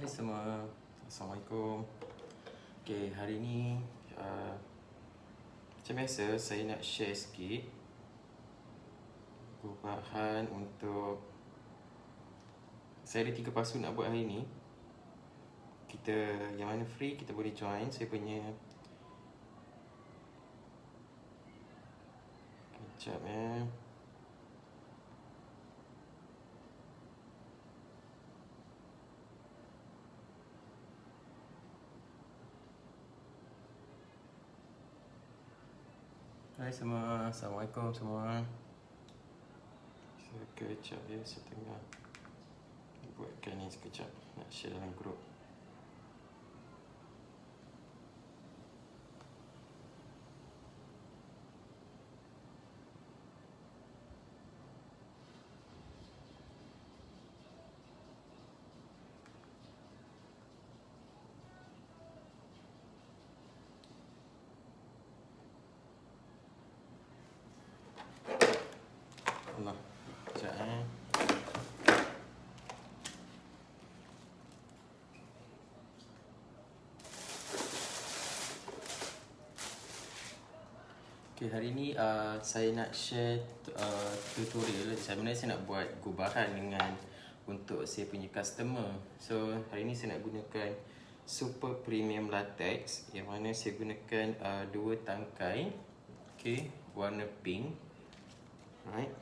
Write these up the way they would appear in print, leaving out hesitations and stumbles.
Hai semua, Assalamualaikum. Okay, hari ni macam biasa saya nak share sikit perubahan untuk saya ada 3 pasu nak buat hari ni. Kita yang mana free kita boleh join saya punya. Kejap ya. Hai semua, Assalamualaikum semua. Sekejap ya, saya tengah buatkan ni sekejap. Nak share dalam grup. Allah, sekejap eh. Okay, hari ni saya nak share tutorial. Sebenarnya saya nak buat gubahan dengan untuk saya punya customer. So hari ni saya nak gunakan super premium latex yang mana saya gunakan 2 tangkai. Okay, warna pink. Right.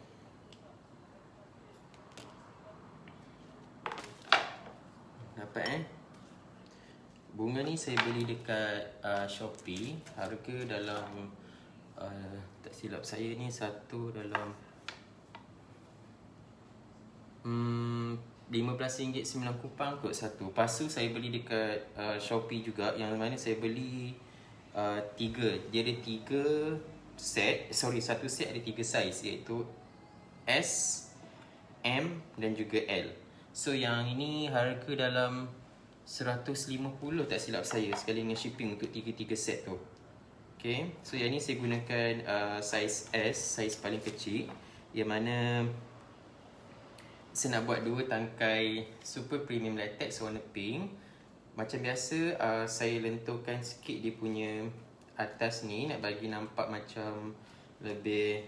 Dapat bunga ni saya beli dekat Shopee. Harga dalam tak silap saya ni satu dalam RM15.9 kot satu. Pasu saya beli dekat Shopee juga, yang mana saya beli 3. Dia ada 3 set. Satu set ada 3 saiz, iaitu S, M dan juga L. So yang ini harga dalam 150 tak silap saya sekali dengan shipping untuk 3 set tu. Okay, so yang ni saya gunakan saiz S, saiz paling kecil, yang mana saya nak buat 2 tangkai super premium latex warna pink. Macam biasa saya lenturkan sikit dia punya atas ni, nak bagi nampak macam lebih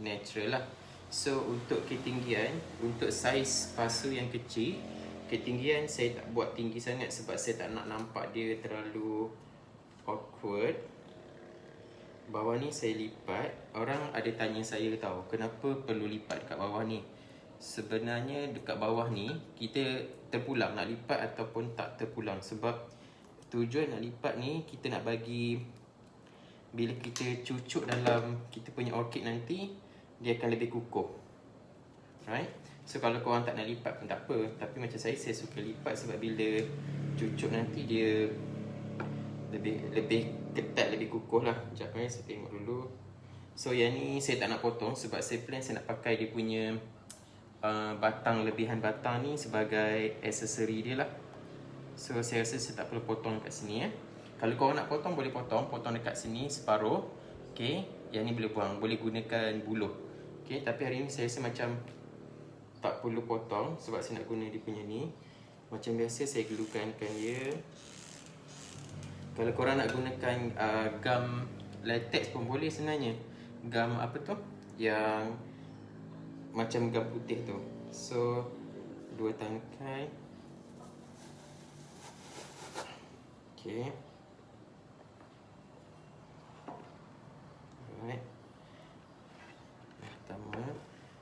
natural lah. So untuk ketinggian, untuk saiz pasu yang kecil, ketinggian saya tak buat tinggi sangat sebab saya tak nak nampak dia terlalu awkward. Bawah ni saya lipat. Orang ada tanya saya tahu kenapa perlu lipat dekat bawah ni. Sebenarnya dekat bawah ni kita terpulang nak lipat ataupun tak terpulang. Sebab tujuan nak lipat ni kita nak bagi, bila kita cucuk dalam kita punya orchid nanti, dia akan lebih kukuh. Right? So kalau korang tak nak lipat pun tak apa. Tapi macam saya suka lipat sebab bila cucuk nanti dia lebih ketat, lebih kukuh lah. Sekejap saya tengok dulu. So yang ni saya tak nak potong sebab saya plan saya nak pakai dia punya batang, lebihan batang ni sebagai aksesori dia lah. So saya rasa saya tak perlu potong kat sini ya. Kalau korang nak potong boleh potong dekat sini separuh. Okay, yang ni boleh buang, boleh gunakan buluh. Okay, tapi hari ni saya rasa macam tak perlu potong sebab saya nak guna dia punya ni. Macam biasa saya glukankan dia. Kalau korang nak gunakan gam latex pun boleh sebenarnya. Gam apa tu? Yang macam gam putih tu. So 2 tangkai. Okay. Alright. Pertama,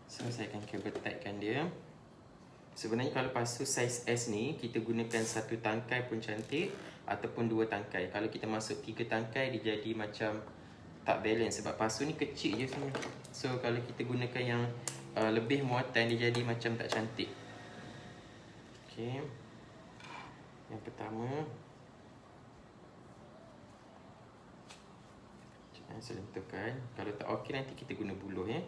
so saya akan kabel tightkan dia. Sebenarnya kalau pasu saiz S ni kita gunakan 1 tangkai pun cantik ataupun 2 tangkai. Kalau kita masuk 3 tangkai dia jadi macam tak balance sebab pasu ni kecil je sebenarnya. So kalau kita gunakan yang lebih muatan dia jadi macam tak cantik. Okay. Yang pertama, saya lenturkan. Kalau tak okey nanti kita guna buluh ya.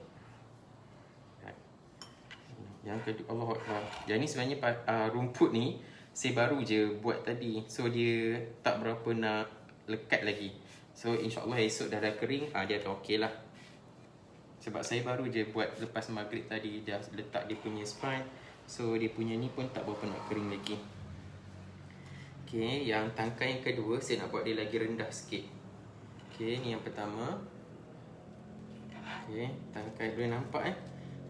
Yang kedua, Allah Akbar. Yang ni sebenarnya rumput ni saya baru je buat tadi. So dia tak berapa nak lekat lagi. So insyaAllah esok dah kering, dia akan okey lah. Sebab saya baru je buat lepas maghrib tadi, dah letak dia punya spine. So dia punya ni pun tak berapa nak kering lagi. Okay, yang tangkai yang kedua saya nak buat dia lagi rendah sikit. Okay, ni yang pertama. Okay, tangkai boleh nampak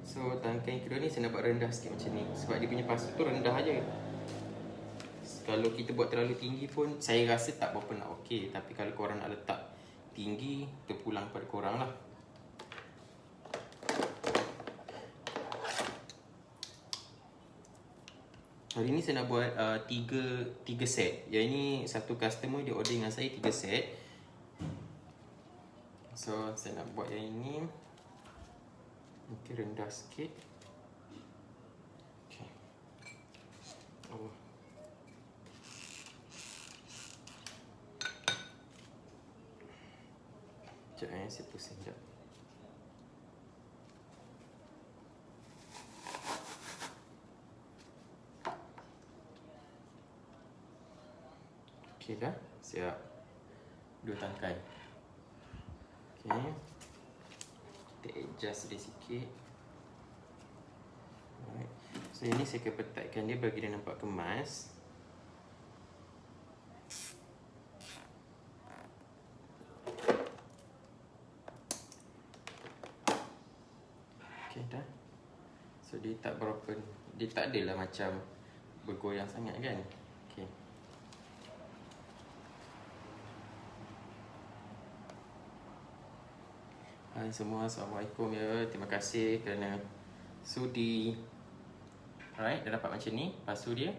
So tangkai yang kedua ni saya nak buat rendah sikit macam ni. Sebab dia punya pasu tu rendah aja. Kalau kita buat terlalu tinggi pun saya rasa tak berapa nak okey. Tapi kalau korang nak letak tinggi, terpulang pada korang lah. Hari ni saya nak buat 3 set. Yang ini satu customer dia order dengan saya 3 set. So saya nak buat yang ini. Mungkin rendah sikit. Okay. Oh. Sekejap saya pusing sekejap. Okay dah, siap. 2 tangkai. Okay. Kita adjust dia sikit. Alright. So ini saya akan petakkan dia bagi dia nampak kemas. Okay dah. So dia tak berapa, dia tak adalah macam bergoyang sangat kan. Okay. Hai semua, Assalamualaikum ya. Terima kasih kerana sudi. Alright, dah dapat macam ni pasu dia.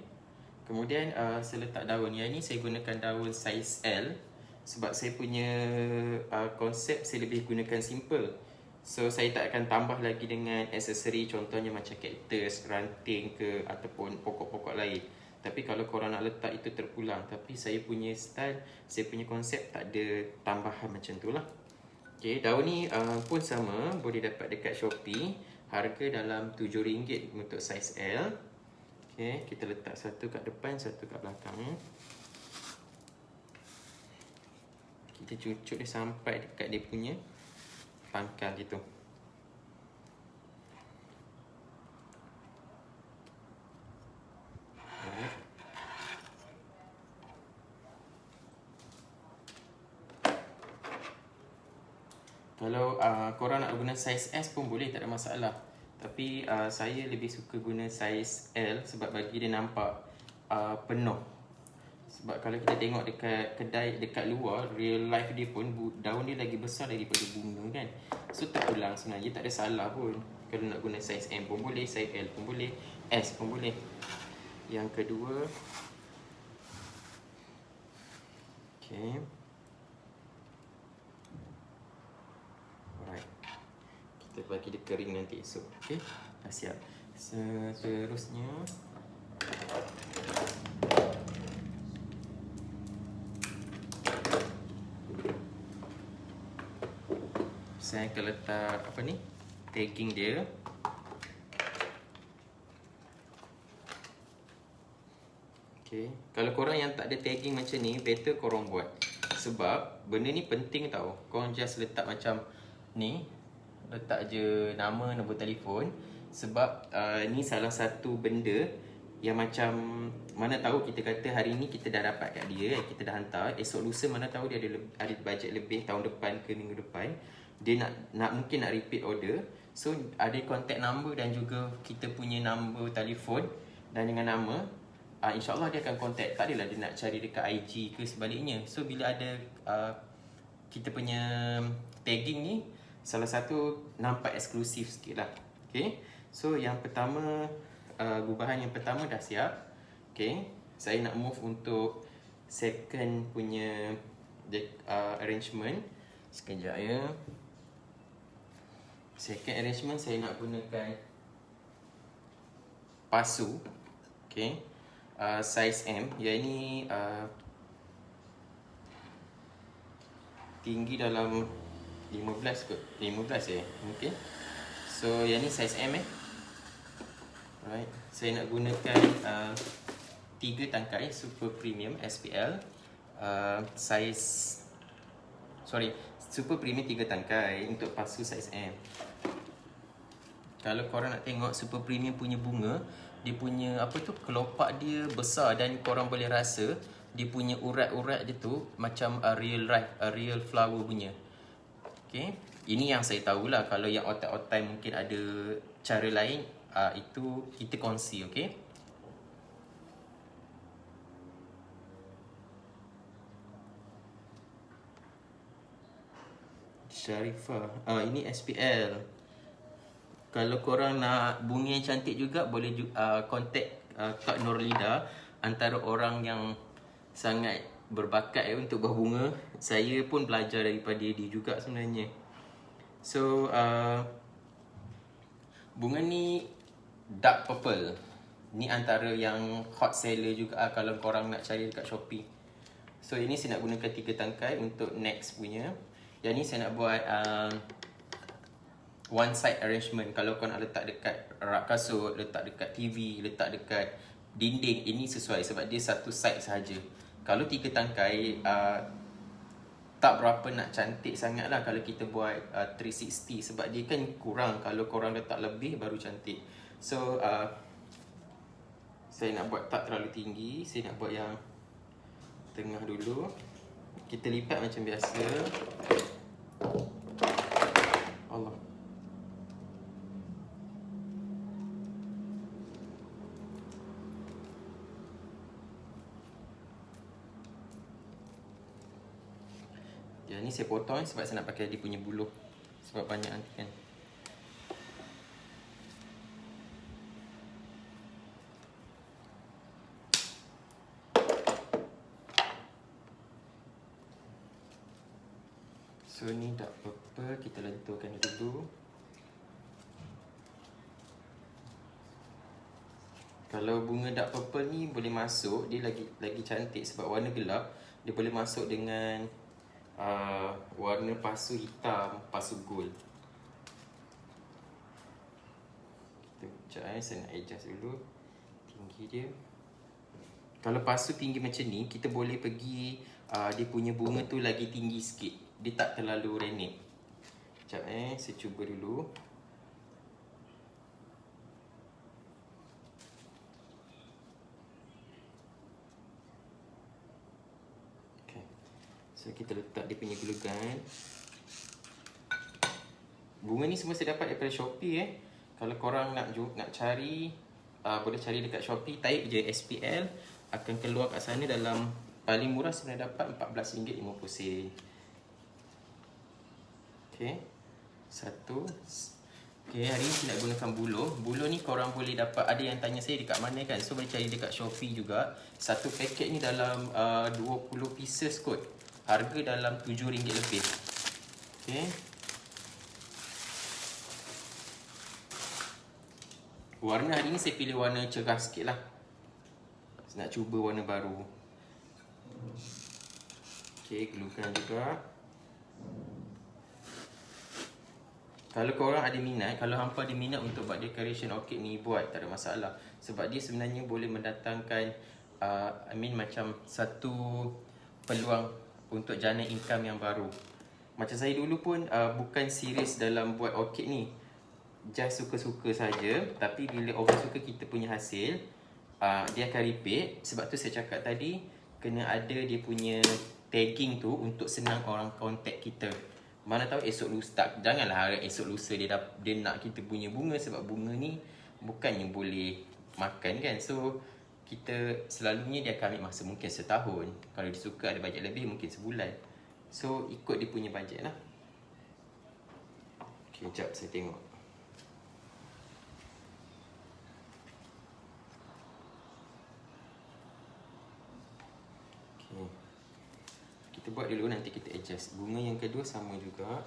Kemudian saya letak daun. Yang ni saya gunakan daun saiz L. Sebab saya punya konsep saya lebih gunakan simple. So saya tak akan tambah lagi dengan aksesori, contohnya macam cactus, ranting ke ataupun pokok-pokok lain. Tapi kalau korang nak letak itu terpulang. Tapi saya punya style, saya punya konsep tak ada tambahan macam tu lah. Okay, daun ni pun sama, boleh dapat dekat Shopee. Harga dalam RM7 untuk saiz L. Okay, kita letak satu kat depan, satu kat belakang. Kita cucuk dia sampai dekat dia punya pangkal gitu. Kalau korang nak guna saiz S pun boleh, tak ada masalah. Tapi saya lebih suka guna saiz L sebab bagi dia nampak penuh. Sebab kalau kita tengok dekat kedai dekat luar, real life dia pun daun dia lagi besar daripada bunga kan. So tak pulang sebenarnya, tak ada salah pun. Kalau nak guna saiz M pun boleh, saiz L pun boleh, S pun boleh. Yang kedua, okay. Kita bagi dia kering nanti esok. Okay, dah siap. Seterusnya saya akan letak apa ni, tagging dia. Okay, kalau korang yang tak ada tagging macam ni, better korang buat. Sebab benda ni penting tau. Korang just letak macam ni, letak je nama, nombor telefon. Sebab ni salah satu benda yang macam mana tahu kita kata hari ni kita dah dapat kat dia, kita dah hantar, esok lusa mana tahu dia ada bajet lebih tahun depan ke minggu depan, dia nak mungkin nak repeat order. So ada contact number dan juga kita punya nombor telefon dan dengan nama. InsyaAllah dia akan contact. Tak adalah dia nak cari dekat IG ke sebaliknya. So bila ada kita punya tagging ni, salah satu nampak eksklusif sikit lah. Okay, so yang pertama, gubahan yang pertama dah siap. Okay, saya nak move untuk second punya arrangement. Sekejap ya. Second arrangement saya nak gunakan pasu. Okay, size M. Yang ini tinggi dalam 15 kot. 15 mungkin. So yang ni size M Alright. Saya nak gunakan 3 tangkai super premium SPL. Super premium 3 tangkai untuk pasu size M. Kalau korang nak tengok super premium punya bunga, dia punya apa tu, kelopak dia besar dan korang boleh rasa dia punya urat-urat dia tu macam real flower punya. Okay, ini yang saya tahulah. Kalau yang otak-otak mungkin ada cara lain, itu kita kongsi, okay. Sharifah, ini SPL. Kalau korang nak bunga yang cantik juga, boleh contact Kak Nurlida, antara orang yang sangat berbakat untuk berbunga. Saya pun belajar daripada dia juga sebenarnya. So bunga ni dark purple. Ni antara yang hot seller juga kalau korang nak cari dekat Shopee. So ini saya nak gunakan 3 tangkai untuk next punya. Yang ni saya nak buat one side arrangement. Kalau kau nak letak dekat rak kasut, letak dekat TV, letak dekat dinding, ini sesuai sebab dia satu side sahaja. Kalau 3 tangkai tak berapa nak cantik sangat lah kalau kita buat 360, sebab dia kan kurang. Kalau korang letak lebih baru cantik. So saya nak buat tak terlalu tinggi, saya nak buat yang tengah dulu. Kita lipat macam biasa. Allah. Yang ni saya potong sebab saya nak pakai dia punya buluh. Sebab banyak nanti kan. So ni dark purple, kita lenturkan dulu. Kalau bunga dark purple ni boleh masuk, dia lagi cantik sebab warna gelap. Dia boleh masuk dengan warna pasu hitam, pasu gold. Sekejap, saya nak adjust dulu tinggi dia. Kalau pasu tinggi macam ni, kita boleh pergi dia punya bunga tu lagi tinggi sikit. Dia tak terlalu renek. Sekejap, saya cuba dulu. Okay. So kita letak dia punya glue gun. Bunga ni semua saya dapat daripada Shopee. Kalau korang nak cari, boleh cari dekat Shopee, type je SPL, akan keluar kat sana. Dalam paling murah sebenarnya dapat RM14.50. Okay, satu. Okay, hari ni saya nak gunakan buluh. Buluh ni korang boleh dapat, ada yang tanya saya dekat mana kan, so boleh cari dekat Shopee juga. Satu paket ni dalam 20 pieces kot. Harga dalam RM7 lebih. Okay. Warna hari ni saya pilih warna cerah sikit lah. Saya nak cuba warna baru. Okay, gluekan juga. Kalau korang ada minat, kalau hampa ada minat untuk buat decoration orchid ni, buat, tak ada masalah. Sebab dia sebenarnya boleh mendatangkan macam satu peluang untuk jana income yang baru. Macam saya dulu pun bukan serius dalam buat orchid ni, just suka-suka saja. Tapi bila orang suka kita punya hasil, dia akan repeat. Sebab tu saya cakap tadi, kena ada dia punya tagging tu untuk senang orang contact kita. Mana tahu esok lusa, janganlah harap esok lusa dia nak kita punya bunga, sebab bunga ni bukannya boleh makan kan. So kita selalunya dia akan ambil masa mungkin setahun. Kalau dia suka ada bajet lebih, mungkin sebulan. So ikut dia punya bajet lah. Okay, sekejap saya tengok. Okay, kita buat dulu, nanti kita adjust. Bunga yang kedua sama juga.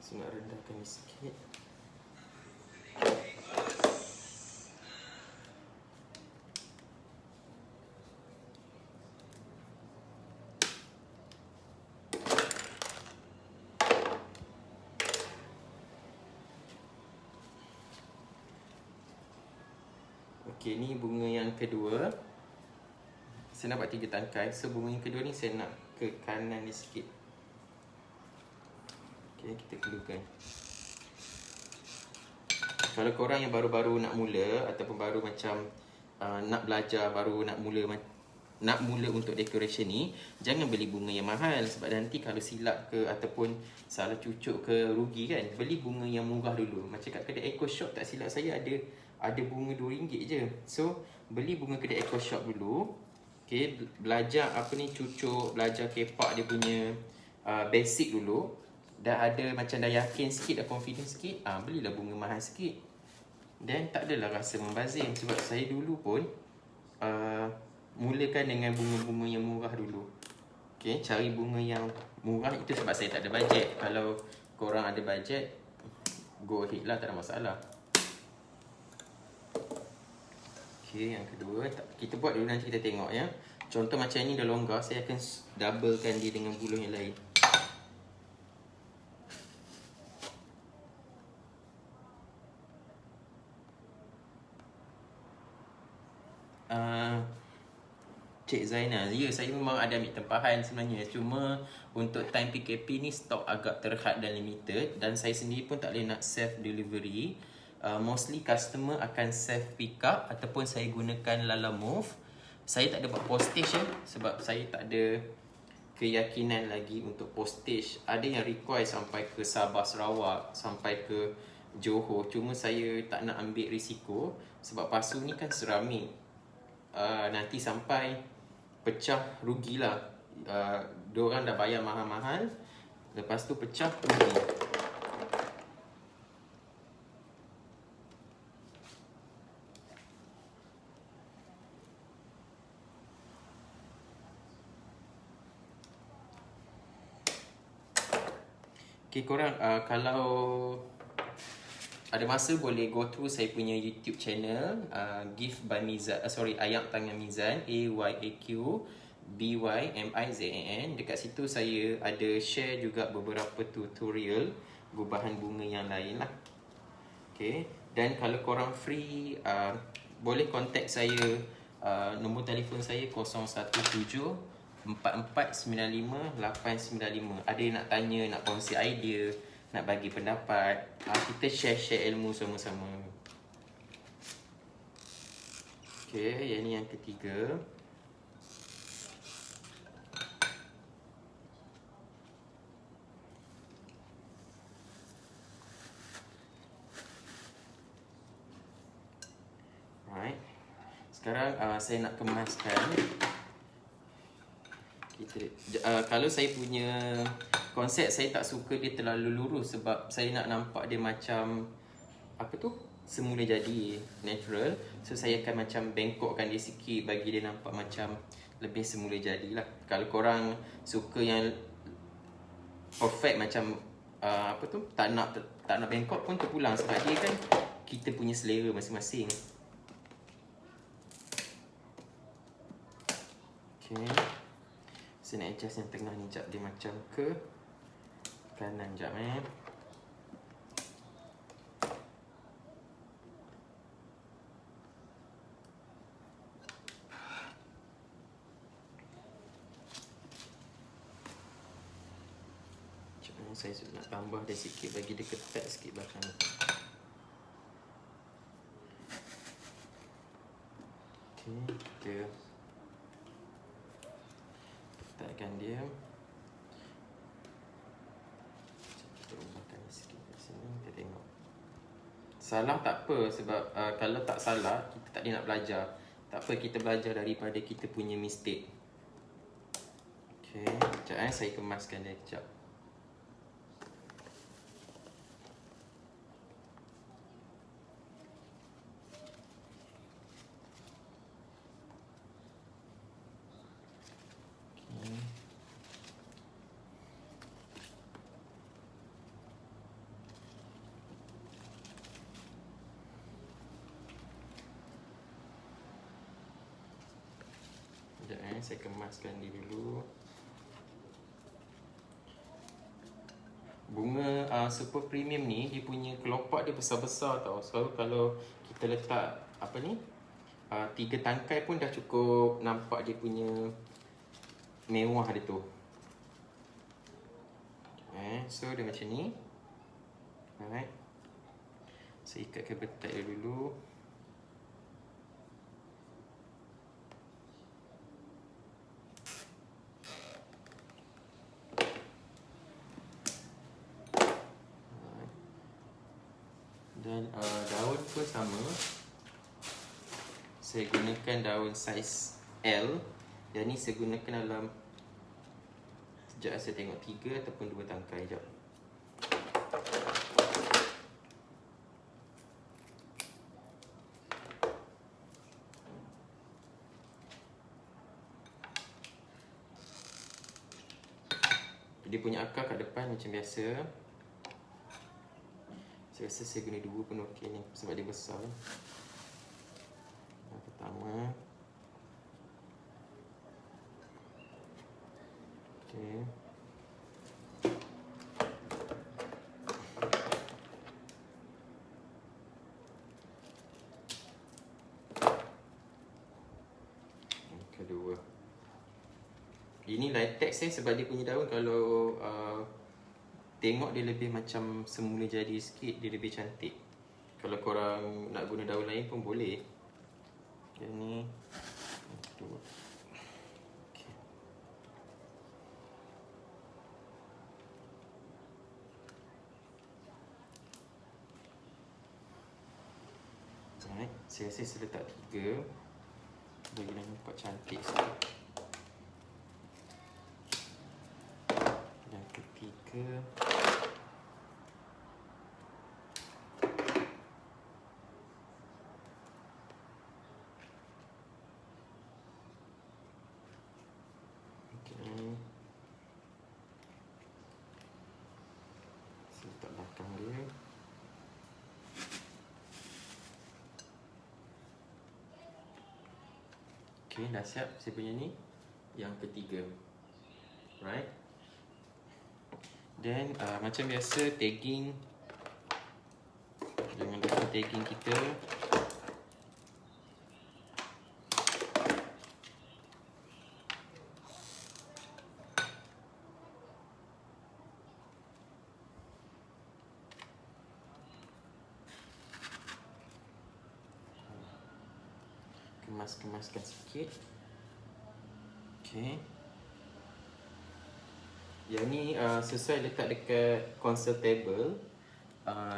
Saya nak rendahkan ni sikit. Okey, ni bunga yang kedua. Saya nak buat 3 tangkai. So bunga yang kedua ni saya nak ke kanan ni sikit. Okay, kita keluarkan. Kalau korang yang baru-baru nak mula ataupun baru macam nak belajar, baru nak mula untuk decoration ni, jangan beli bunga yang mahal. Sebab nanti kalau silap ke ataupun salah cucuk ke, rugi kan. Beli bunga yang murah dulu. Macam kat kedai Eco Shop, tak silap saya ada bunga RM2 je. So beli bunga kedai Eco Shop dulu. Okay, belajar apa ni, cucuk, belajar kepak dia punya basic dulu. Dah ada macam dah yakin sikit, dah confident sikit, belilah bunga mahal sikit. Dan tak adalah rasa membazir. Sebab saya dulu pun mulakan dengan bunga-bunga yang murah dulu. Okay, cari bunga yang murah itu sebab saya tak ada bajet. Kalau korang ada bajet, go ahead lah, tak ada masalah. Okay, yang kedua, kita buat dulu, nanti kita tengok ya. Contoh macam ni dah longgar, saya akan doublekan dia dengan buluh yang lain. Cik Zainal, ya saya memang ada ambil tempahan sebenarnya. Cuma untuk time PKP ni stok agak terhad dan limited. Dan saya sendiri pun tak boleh nak self delivery. Mostly customer akan self pick up ataupun saya gunakan Lalamove. Saya tak ada buat postage ya, sebab saya tak ada keyakinan lagi untuk postage. Ada yang require sampai ke Sabah, Sarawak, sampai ke Johor. Cuma saya tak nak ambil risiko sebab pasu ni kan seramik. Nanti sampai pecah, rugilah. Diorang dah bayar mahal-mahal, lepas tu pecah, rugi. Okay korang, kalau ada masa boleh go through saya punya YouTube channel, Gift by Mizan, Ayak Tangan Mizan, AYAQ BYMIZAN. Dekat situ saya ada share juga beberapa tutorial gubahan bunga yang lain lah. Okay, dan kalau korang free, boleh contact saya. Nombor telefon saya 017-4495-895. Ada yang nak tanya, nak kongsi idea, nak bagi pendapat, kita share ilmu sama-sama. Okay, yang ni yang ketiga. Right. Sekarang saya nak kemaskan. Kalau saya punya konsep, saya tak suka dia terlalu lurus sebab saya nak nampak dia macam apa tu, semula jadi, natural. So saya akan macam bengkokkan dia sikit bagi dia nampak macam lebih semula jadilah. Kalau korang suka yang perfect macam apa tu, tak nak bengkok pun terpulang sebab dia kan kita punya selera masing-masing. Okay, saya nak adjust yang tengah ni jap, dia macam ke kanan jap saya nak tambah dia sikit bagi dia ketat sikit belakang ni. Okay, kita ketatkan dia. Kita ubahkan sikit kat sini, kita tengok. Salah tak apa sebab kalau tak salah kita tak boleh nak belajar. Tak apa, kita belajar daripada kita punya mistake. Okay, sekejap saya kemaskan dia sekejap. Saya kemaskan dia dulu. Bunga super premium ni, dia punya kelopak dia besar-besar tau. So kalau kita letak apa ni, 3 tangkai pun dah cukup nampak dia punya mewah dia tu. So dia macam ni. Alright. Saya ikat kabel tight dia dulu. Dan daun pun sama. Saya gunakan daun saiz L. Yang ni saya gunakan dalam, sekejap saya tengok 3 ataupun 2 tangkai. Sekejap. Dia punya akar kat depan macam biasa. Saya rasa saya guna 2 pun okey ni sebab dia besar. Yang pertama. Okey. Yang kedua. Ini latex sebab dia punya daun kalau tengok dia lebih macam semula jadi sikit, dia lebih cantik. Kalau korang nak guna daun lain pun boleh. Yang ni dua. Okay. Alright, saya rasa saya letak 3 bagi nampak cantik sikit. Yang ketiga. Letak belakang dia. Okay, dah siap saya punya ni. Yang ketiga. Right. Then macam biasa tagging. Jangan lupa tagging kita. Kemaskan sikit. Okay. Yang ni sesuai letak dekat console table,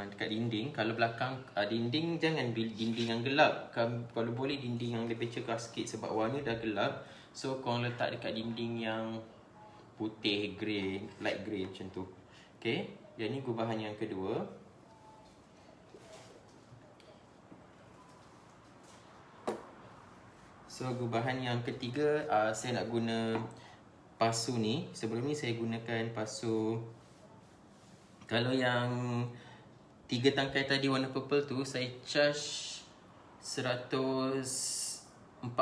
dekat dinding. Kalau belakang dinding, jangan dinding yang gelap. Kalau boleh dinding yang lebih cerah sikit sebab warna dah gelap. So korang letak dekat dinding yang putih, grey, light grey macam tu. Okay. Yang ni gubahan yang kedua. So gubahan yang ketiga, saya nak guna pasu ni. Sebelum ni saya gunakan pasu. Kalau yang 3 tangkai tadi warna purple tu, saya charge 140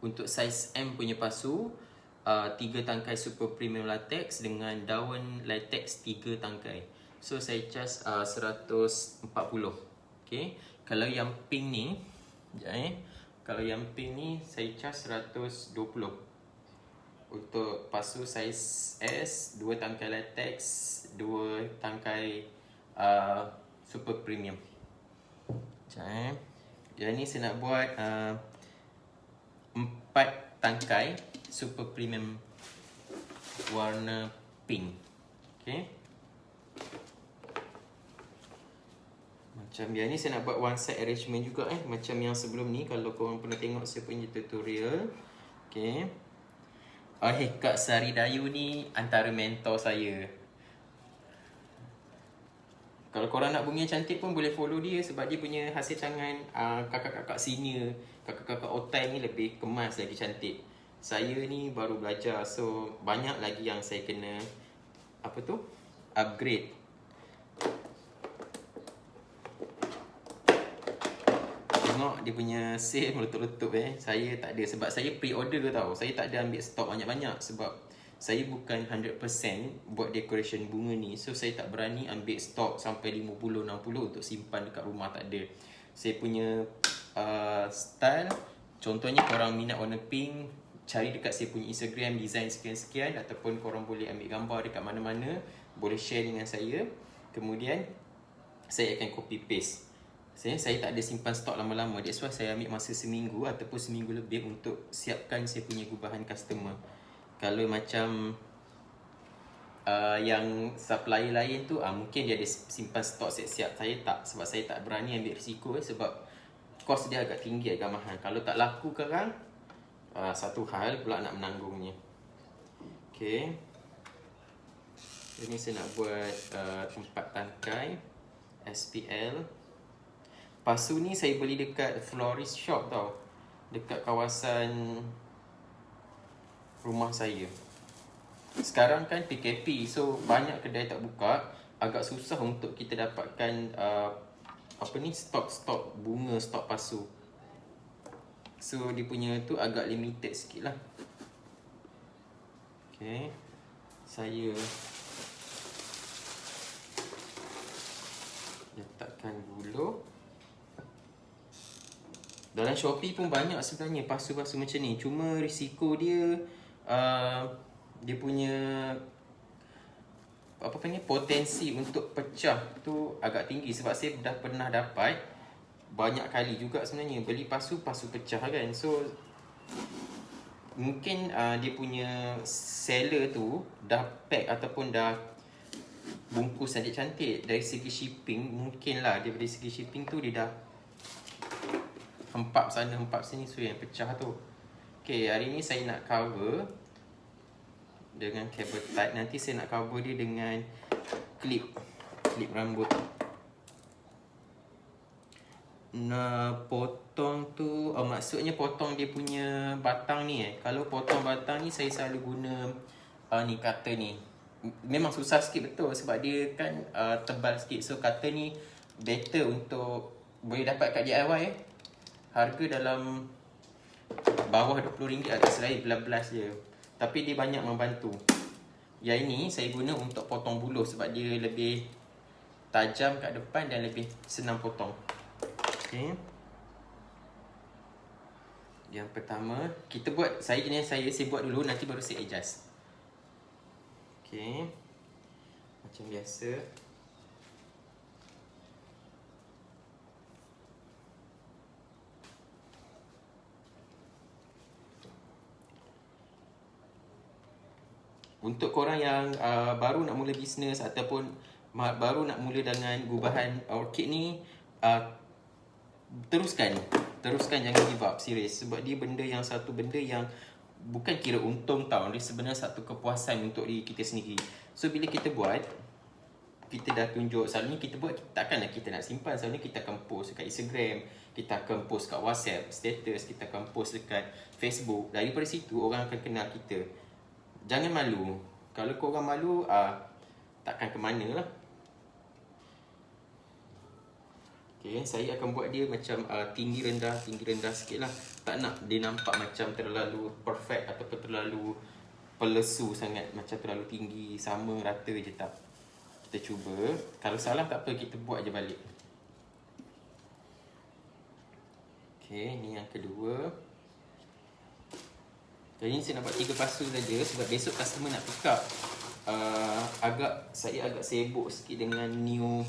untuk saiz M punya pasu. 3 tangkai super premium latex dengan daun latex 3 tangkai. So saya charge 140. Okay. Kalau yang pink ni, kalau yang pink ni saya charge 120 untuk pasu saiz S, 2 tangkai latex, 2 tangkai super premium. Yang ni saya nak buat 4 tangkai super premium warna pink. Okay. Macam yang ni saya nak buat one side arrangement juga macam yang sebelum ni. Kalau korang pernah tengok saya punya tutorial. Okay. Kak Sari Dayu ni antara mentor saya. Kalau korang nak bunga cantik pun boleh follow dia sebab dia punya hasil tangan kakak-kakak senior, kakak-kakak otai ni lebih kemas, lagi cantik. Saya ni baru belajar, so banyak lagi yang saya kena upgrade. Tengok dia punya sale meletup-letup Saya tak ada sebab saya pre-order tau. Saya tak ada ambil stok banyak-banyak sebab saya bukan 100% buat decoration bunga ni. So saya tak berani ambil stok sampai 50-60 untuk simpan dekat rumah, tak ada. saya punya style. Contohnya korang minat warna pink, cari dekat saya punya Instagram design sekian-sekian, ataupun korang boleh ambil gambar dekat mana-mana, boleh share dengan saya. Kemudian saya akan copy paste. Saya tak ada simpan stok lama-lama. That's why saya ambil masa seminggu ataupun seminggu lebih untuk siapkan saya punya gubahan customer. Kalau macam yang supplier lain tu mungkin dia ada simpan stok siap-siap. Saya tak, sebab saya tak berani ambil risiko sebab kos dia agak tinggi, agak mahal. Kalau tak laku sekarang, satu hal pula nak menanggungnya. Okay, ini saya nak buat 4 tangkai SPL. Pasu ni saya beli dekat florist shop tau, dekat kawasan rumah saya. Sekarang kan PKP, so banyak kedai tak buka. Agak susah untuk kita dapatkan stok bunga, stok pasu. So dia punya tu agak limited sikit lah. Okay, saya letakkan buluh. Dalam Shopee pun banyak sebenarnya pasu-pasu macam ni. Cuma risiko dia dia punya potensi untuk pecah tu agak tinggi. Sebab saya dah pernah dapat banyak kali juga sebenarnya beli pasu pecah kan. So mungkin dia punya seller tu dah pack ataupun dah bungkus cantik-cantik. Dari segi shipping, mungkin lah dari segi shipping tu dia dah hempap sana hempap sini, so yang pecah tu. Okay, hari ni saya nak cover dengan cable tie. Nanti saya nak cover dia dengan clip rambut. Nak potong tu, maksudnya potong dia punya batang ni Kalau potong batang ni saya selalu guna ni cutter ni. Memang susah sikit betul sebab dia kan tebal sikit. So cutter ni better untuk boleh dapat kat DIY Harga dalam bawah RM20 agak selai belas-belas je. Tapi dia banyak membantu. Yang ini saya guna untuk potong buluh sebab dia lebih tajam kat depan dan lebih senang potong. Okay. Yang pertama kita buat, saya buat dulu, nanti baru saya adjust. Okay, macam biasa. Untuk korang yang baru nak mula bisnes ataupun baru nak mula dengan gubahan orchid ni, teruskan jangan give up, serius. Sebab dia satu benda yang bukan kira untung tau, dia sebenarnya satu kepuasan untuk diri kita sendiri. So bila kita buat, kita dah tunjuk, selalunya kita buat, takkanlah kita nak simpan. Selalunya kita akan post dekat Instagram, kita akan post kat WhatsApp status, kita akan post dekat Facebook. Daripada situ orang akan kenal kita. Jangan malu. Kalau korang malu, takkan ke mana lah. Okay, saya akan buat dia macam tinggi rendah sikit lah. Tak nak dia nampak macam terlalu perfect ataupun terlalu pelesu sangat, macam terlalu tinggi, sama rata je, tak. Kita cuba. Kalau salah tak apa, kita buat je balik. Okay, ni yang kedua. Jadi saya nak buat 3 pasu saja sebab besok customer nak pick up. Saya agak sibuk sikit dengan new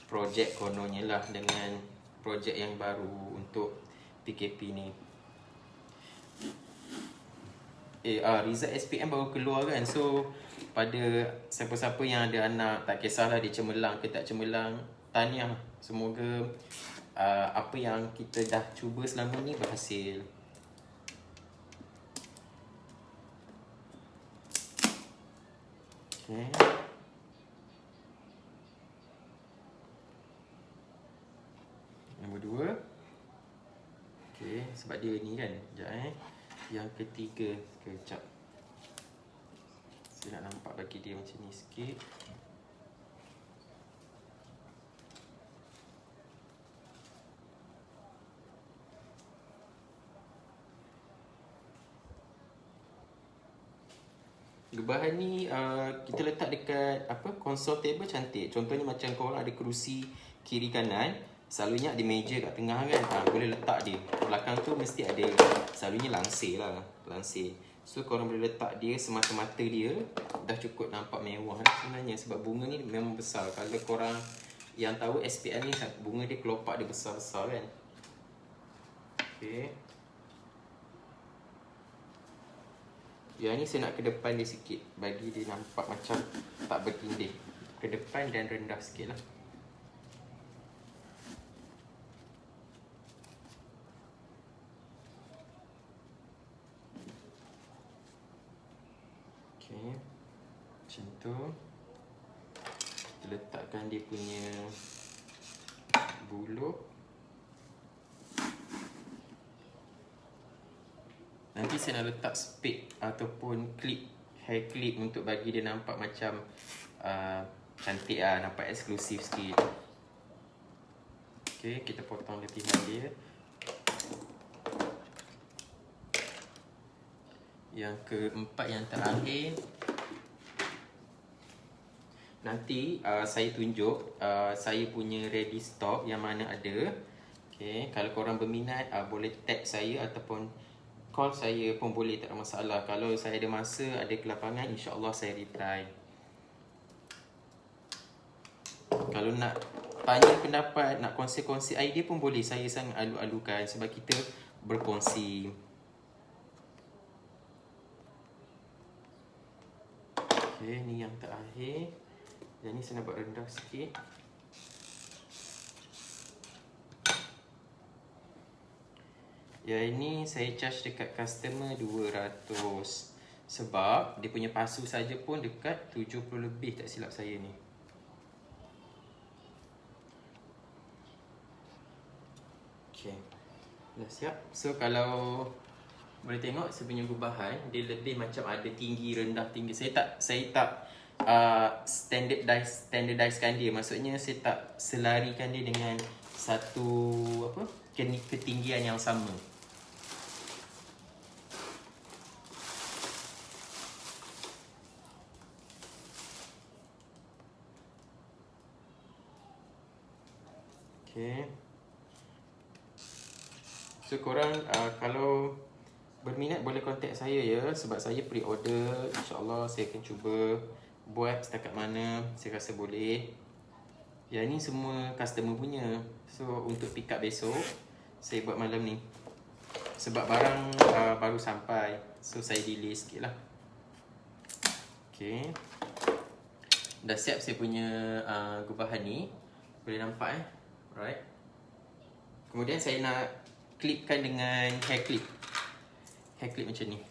projek kononnya lah, dengan projek yang baru untuk PKP ni. Result SPM baru keluar kan. So pada siapa-siapa yang ada anak, tak kisahlah dia cemerlang ke tak cemerlang, tahniah. Semoga apa yang kita dah cuba selama ni berhasil. Okay. Nombor 2. Okay, sebab dia ni kan. Sekejap Yang ketiga, kejap. Saya nak nampak bagi dia macam ni sikit. Gubahan ni kita letak dekat konsol table cantik. Contohnya macam korang ada kerusi kiri kanan, Selalunya ada meja kat tengah kan, boleh letak dia. Belakang tu mesti ada, selalunya langsir lah, langsir. So korang boleh letak dia semata-mata dia, dah cukup nampak mewah lah sebenarnya. Sebab bunga ni memang besar. Kalau korang yang tahu SPL ni, bunga dia kelopak dia besar-besar kan. Okay. Yang ni saya nak ke depan dia sikit, bagi dia nampak macam tak bertindih. Ke depan dan rendah sikit lah. Okay, macam tu. Kita letakkan dia punya buluh. Nanti saya nak letak spade ataupun clip, hair clip untuk bagi dia nampak macam cantik lah, nampak eksklusif sikit. Okay, kita potong letihan dia. Yang keempat, yang terakhir, nanti saya tunjuk saya punya ready stock yang mana ada. Okay, kalau korang berminat boleh tag saya ataupun call saya pun boleh, tak ada masalah. Kalau saya ada masa, ada kelapangan, insyaAllah saya reply. Kalau nak tanya pendapat, nak kongsi-kongsi idea pun boleh. Saya sangat alu-alukan sebab kita berkongsi. Okay, ni yang terakhir. Yang ni saya nak buat rendah sikit. Yang ini saya charge dekat customer 200. Sebab dia punya pasu saja pun dekat 70 lebih, tak silap saya ni. Okay, dah siap. So kalau boleh tengok saya punya gubahan, dia lebih macam ada tinggi, rendah, tinggi. Saya tak standardizekan dia. Maksudnya saya tak selarikan dia dengan satu ketinggian yang sama. Okay. So korang kalau berminat boleh contact saya ya. Sebab saya pre-order. InsyaAllah saya akan cuba buat setakat mana saya rasa boleh. Yang ni semua customer punya. So untuk pick up besok, saya buat malam ni. Sebab barang baru sampai. So saya delay sikit lah. Okay. Dah siap saya punya gubahan ni. Boleh nampak Alright. Kemudian saya nak klipkan dengan hair clip. Hair clip macam ni.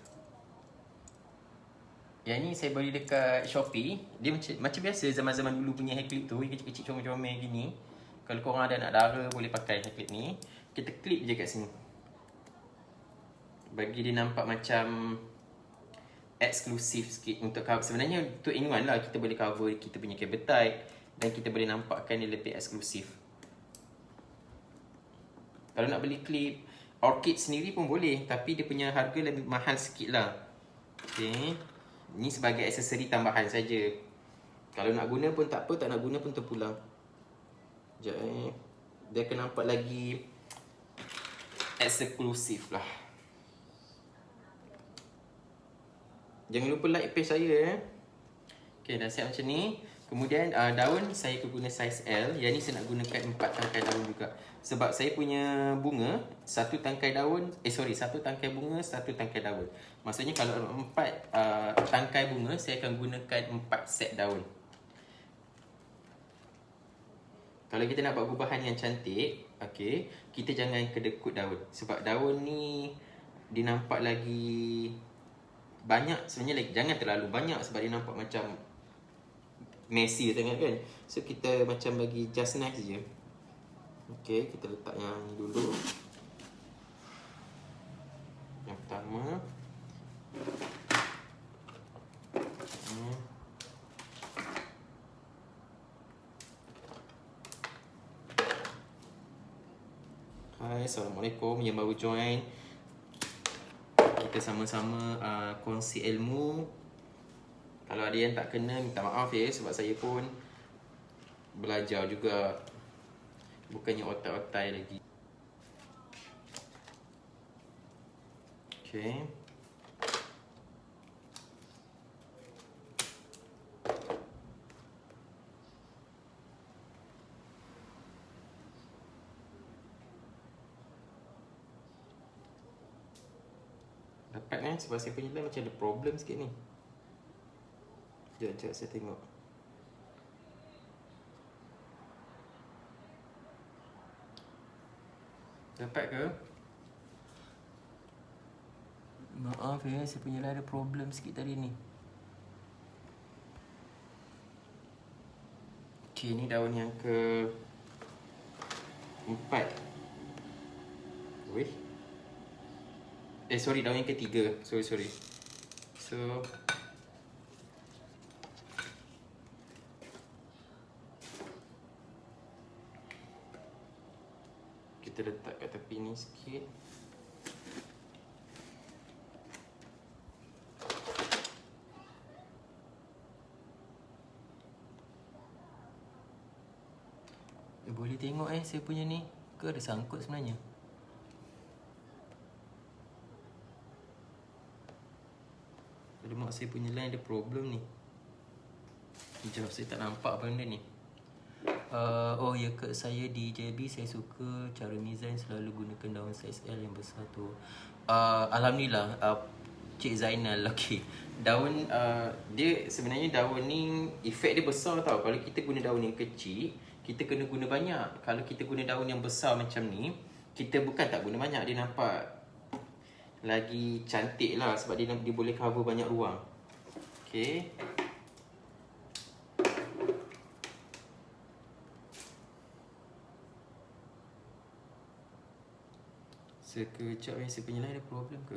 Yang ni saya beli dekat Shopee. Dia macam biasa zaman-zaman dulu punya hair clip tu, kecil-kecil comel-comel gini. Kalau korang ada anak dara boleh pakai hair clip ni. Kita clip je kat sini. Bagi dia nampak macam eksklusif sikit untuk cover. Sebenarnya untuk in one lah, kita boleh cover kita punya cable tie dan kita boleh nampakkan dia lebih eksklusif. Kalau nak beli clip orchid sendiri pun boleh, tapi dia punya harga lebih mahal sikit lah. Okay. Ni sebagai aksesori tambahan saja. Kalau nak guna pun tak apa, tak nak guna pun terpulang. Sekejap dia akan nampak lagi eksklusif lah. Jangan lupa like page saya Okay, dah siap macam ni. Kemudian daun saya guna saiz L. Yang ni saya nak gunakan 4 tangkai daun juga. Sebab saya punya bunga satu tangkai bunga, satu tangkai daun. Maksudnya kalau 4 tangkai bunga, saya akan gunakan 4 set daun. Kalau kita nak buat gubahan yang cantik, okay, kita jangan kedekut daun. Sebab daun ni dia nampak lagi banyak sebenarnya, jangan terlalu banyak sebab dia nampak macam messy sangat kan. So kita macam bagi just nice je. Okay, kita letak yang ni dulu. Yang pertama. Hai, Assalamualaikum yang baru join. Kita sama-sama kongsi ilmu. Kalau ada yang tak kena, minta maaf ya. Sebab saya pun belajar juga. Bukannya otai-otai lagi. Okay. Dapat kan? Sebab saya punya line macam ada problem sikit ni. Sekejap saya tengok. Dapat ke? Maaf ya, saya punya line ada problem sikit tadi ni. Okay, ni daun yang ke 4. Weh. Sorry, daun yang ketiga. Sorry. So kita letak kat tepi ni sikit. Boleh tengok saya punya ni. Ke ada sangkut sebenarnya? Ada mak saya punya line ada problem ni. Sekejap, saya tak nampak benda ni. Oh ya, ke saya di JB saya suka cara design selalu gunakan daun saiz L yang besar tu. Alhamdulillah, Cik Zainal. Okay, daun dia sebenarnya daun ni efek dia besar tau. Kalau kita guna daun yang kecil, kita kena guna banyak. Kalau kita guna daun yang besar macam ni, kita bukan tak guna banyak, dia nampak lagi cantik lah sebab dia boleh cover banyak ruang. Okay. Sekejap saya punya line ada problem ke?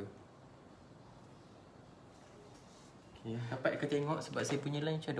Okay, dapat ke tengok sebab saya punya line macam ada